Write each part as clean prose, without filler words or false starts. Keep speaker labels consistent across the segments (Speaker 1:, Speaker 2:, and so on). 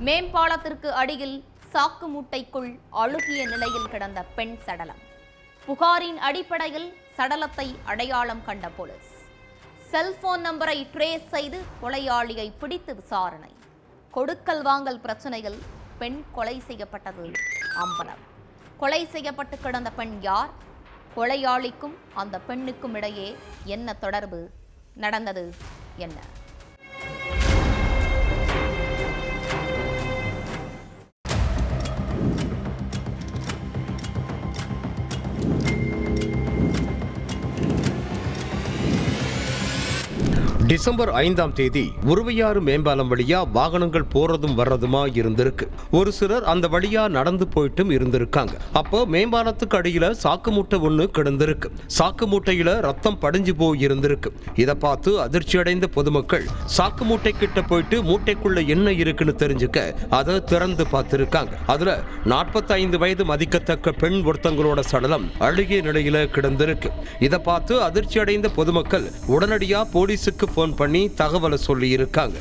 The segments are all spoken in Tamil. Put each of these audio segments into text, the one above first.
Speaker 1: மேம்பாலத்திற்கு அடியில் சாக்கு மூட்டைக்குள் அழுகிய நிலையில் கிடந்த பெண் சடலம். புகாரின் அடிப்படையில் சடலத்தை அடையாளம் கண்ட போலீஸ் செல்போன் நம்பரை ட்ரேஸ் செய்து கொலையாளியை பிடித்து விசாரணை. கொடுக்கல் வாங்கல் பிரச்சனையில் பெண் கொலை செய்யப்பட்டது அம்பலம். கொலை செய்யப்பட்டு கிடந்த பெண் யார்? கொலையாளிக்கும் அந்த பெண்ணுக்கும் இடையே என்ன தொடர்பு? நடந்தது என்ன?
Speaker 2: டிசம்பர் 5ஆம் தேதி உருவையாறு மேம்பாலம் வழியா வாகனங்கள் போறதும் வர்றதுமா இருந்திருக்கு. ஒரு சிலர் அந்த வழியா நடந்து போயிட்டும் இருந்திருக்காங்க. அப்போ மேம்பாலத்துக்கு அடியில சாக்கு மூட்டை ஒண்ணு கிடந்திருக்கு. சாக்கு மூட்டையில ரத்தம் படிஞ்சு போய் இருந்திருக்கு. இதை பார்த்து அதிர்ச்சி அடைந்த பொதுமக்கள் சாக்கு மூட்டை கிட்ட போயிட்டு மூட்டைக்குள்ள என்ன இருக்குன்னு தெரிஞ்சுக்க அதை திறந்து பார்த்திருக்காங்க. அதுல 45 வயது மதிக்கத்தக்க பெண் ஒருத்தங்களோட சடலம் அழுகிய நிலையில கிடந்திருக்கு. இதை பார்த்து அதிர்ச்சி அடைந்த பொதுமக்கள் உடனடியா போலீஸுக்கு போன் பண்ணி தகவலை சொல்லி இருக்காங்க.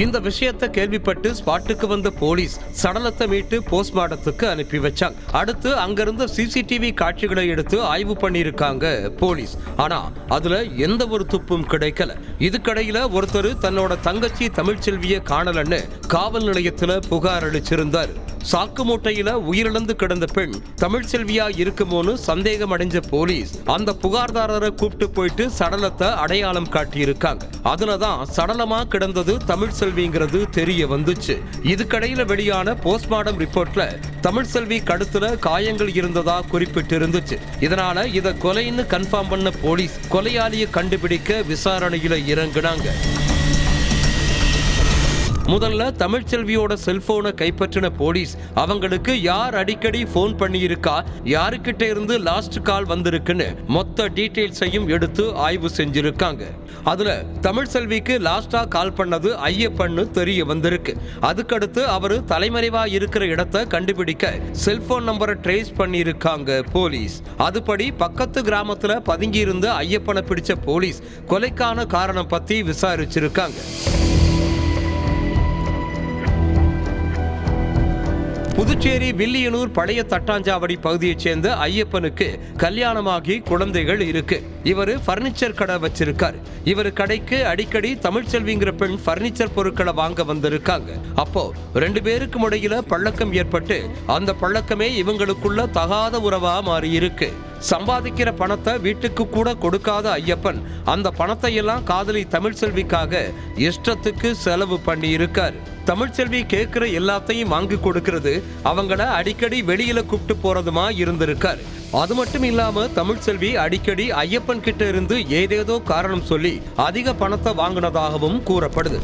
Speaker 2: இந்த விஷயத்தை கேள்விப்பட்டு ஸ்பாட்டுக்கு வந்த போலீஸ் சடலத்தை மீட்டு போஸ்ட்மார்ட்டத்துக்கு அனுப்பி வச்சாங்க. அடுத்து அங்கிருந்த சிசிடிவி காட்சிகளை எடுத்து ஆய்வு பண்ணியிருக்காங்க போலீஸ். ஆனா அதுல எந்த ஒரு துப்பும் கிடைக்கல. இதுக்கடையில ஒருத்தர் தன்னோட தங்கச்சி தமிழ்ச்செல்வியை காணலன்னு காவல் நிலையத்துல புகார் அளிச்சிருந்தார். சாக்கு மூட்டையில உயிரிழந்து கிடந்த பெண் தமிழ்ச்செல்வியா இருக்குமோன்னு சந்தேகம் அடைஞ்ச போலீஸ் அந்த புகார்தாரரை கூப்பிட்டு போயிட்டு சடலத்தை அடையாளம் காட்டியிருக்காங்க. அதுலதான் சடலமா கிடந்தது தமிழ்செல்விங்கிறது தெரிய வந்துச்சு. இதுக்கடையில வெளியான போஸ்ட்மார்ட்டம் ரிப்போர்ட்ல தமிழ்செல்வி கழுத்துல காயங்கள் இருந்ததா குறிப்பிட்டிருந்துச்சு. இதனால இத கொலைன்னு கன்ஃபார்ம் பண்ண போலீஸ் கொலையாளியை கண்டுபிடிக்க விசாரணையில இறங்குனாங்க. முதல்ல தமிழ்ச்செல்வியோட செல்போனை கைப்பற்றின போலீஸ் அவங்களுக்கு யார் அடிக்கடி போன் பண்ணியிருக்கா, யாருக்கிட்ட இருந்து லாஸ்ட் கால் வந்திருக்குன்னு மொத்த டீடைல்ஸையும் எடுத்து ஆய்வு செஞ்சிருக்காங்க. அதுல தமிழ்செல்விக்கு லாஸ்டா கால் பண்ணது ஐயப்பன்னு தெரிய வந்திருக்கு. அதுக்கடுத்து அவரு தலைமறைவா இருக்கிற இடத்தை கண்டுபிடிக்க செல்போன் நம்பரை ட்ரேஸ் பண்ணியிருக்காங்க போலீஸ். அதுபடி பக்கத்து கிராமத்துல பதுங்கி இருந்த ஐயப்பனை பிடிச்ச போலீஸ் கொலைக்கான காரணம் பத்தி விசாரிச்சிருக்காங்க. புதுச்சேரி வில்லியனூர் பழைய தட்டாஞ்சாவடி பகுதியைச் சேர்ந்த ஐயப்பனுக்கு கல்யாணமாகி குழந்தைகள் இருக்கு. இவரு பர்னிச்சர் கடை வச்சிருக்காரு. இவர் கடைக்கு அடிக்கடி தமிழ்செல்விங்கிற பெண் பர்னிச்சர் பொருட்களை வாங்க வந்திருக்காங்க. அப்போ 2 பேருக்கும் இடையில பழக்கம் ஏற்பட்டு அந்த பழக்கமே இவங்களுக்குள்ள தகாத உறவா மாறி இருக்கு. சம்பாதிக்கிற பணத்தை வீட்டுக்கு கூட கொடுக்காத ஐயப்பன் அந்த பணத்தை எல்லாம் காதலி தமிழ்செல்விக்காக இஷ்டத்துக்கு செலவு பண்ணி இருக்காரு. தமிழ்செல்வி கேட்கிற எல்லாத்தையும் வாங்கி கொடுக்கிறது, அவங்கள அடிக்கடி வெளியில கூப்பிட்டு போறதுமா இருந்திருக்காரு. அது மட்டும் இல்லாம தமிழ்செல்வி அடிக்கடி ஐயப்பன் கிட்ட இருந்து ஏதேதோ காரணம் சொல்லி அதிக பணத்தை வாங்கினதாகவும் கூறப்படுது.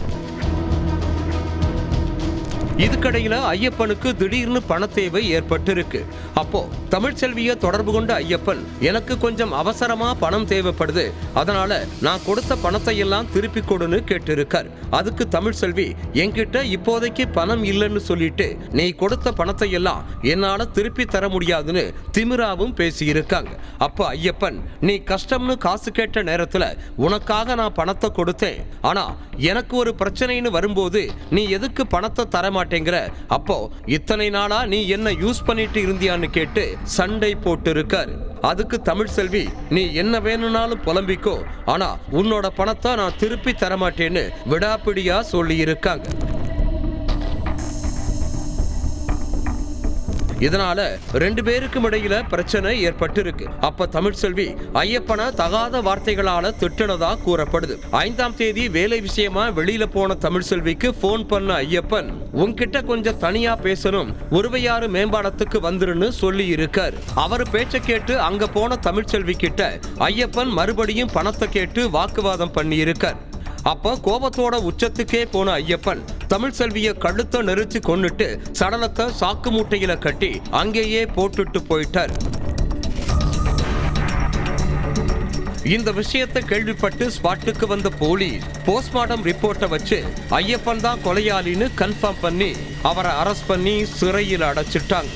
Speaker 2: இதுக்கடையில ஐயப்பனுக்கு திடீர்னு பண தேவை ஏற்பட்டிருக்கு. அப்போ தமிழ்செல்வியை தொடர்பு கொண்ட ஐயப்பன், எனக்கு கொஞ்சம் அவசரமா பணம் தேவைப்படுது, அதனால நான் கொடுத்த பணத்தை எல்லாம் திருப்பி கொடுன்னு கேட்டிருக்கார். அதுக்கு தமிழ்செல்வி, என்கிட்ட இப்போதைக்கு பணம் இல்லைன்னு சொல்லிட்டு நீ கொடுத்த பணத்தை எல்லாம் என்னால திருப்பி தர முடியாதுன்னு திமிராவும் பேசியிருக்காங்க. அப்ப ஐயப்பன், நீ கஷ்டம்னு காசு கேட்ட நேரத்துல உனக்காக நான் பணத்தை கொடுத்தேன், ஆனா எனக்கு ஒரு பிரச்சனைன்னு வரும்போது நீ எதுக்கு பணத்தை தர மாட்டேங்கிற, அப்போ இத்தனை நாளா நீ என்ன யூஸ் பண்ணிட்டு இருந்தியான்னு கேட்டு சண்டை போட்டு இருக்காரு. அதுக்கு தமிழ்செல்வி, நீ என்ன வேணும்னாலும் புலம்பிக்கோ, ஆனா உன்னோட பணத்தை நான் திருப்பி தரமாட்டேன்னு விடாப்பிடியா சொல்லி இருக்காங்க. இதனால 2 பேருக்கும் இடையில பிரச்சனை ஏற்பட்டு இருக்கு. அப்ப தமிழ்செல்வி ஐயப்பனை தகாத வார்த்தைகளால திட்டினதா கூறப்படுது. 5ஆம் தேதி வேலை விஷயமா வெளியில போன தமிழ்செல்விக்கு போன் பண்ண ஐயப்பன், உன்கிட்ட கொஞ்சம் தனியா பேசணும், உருவையாறு மேம்பாலத்துக்கு வந்துருன்னு சொல்லி இருக்காரு. அவர் பேச்ச கேட்டு அங்க போன தமிழ்செல்வி கிட்ட ஐயப்பன் மறுபடியும் பணத்தை கேட்டு வாக்குவாதம் பண்ணி இருக்கார். அப்ப கோபத்தோட உச்சத்துக்கே போன ஐயப்பன் தமிழ்செல்வியை கழுத்தை நெரிச்சு கொன்னுட்டு சடலத்தை சாக்கு மூட்டையில கட்டி அங்கேயே போட்டுட்டு போயிட்டார். இந்த விஷயத்தை கேள்விப்பட்டு ஸ்பாட்டுக்கு வந்த போலீஸ் போஸ்ட்மார்ட்டம் ரிப்போர்ட்டை வச்சு ஐயப்பன் தான் கொலையாளின்னு கன்ஃபார்ம் பண்ணி அவரை அரெஸ்ட் பண்ணி சிறையில் அடைச்சிட்டாங்க.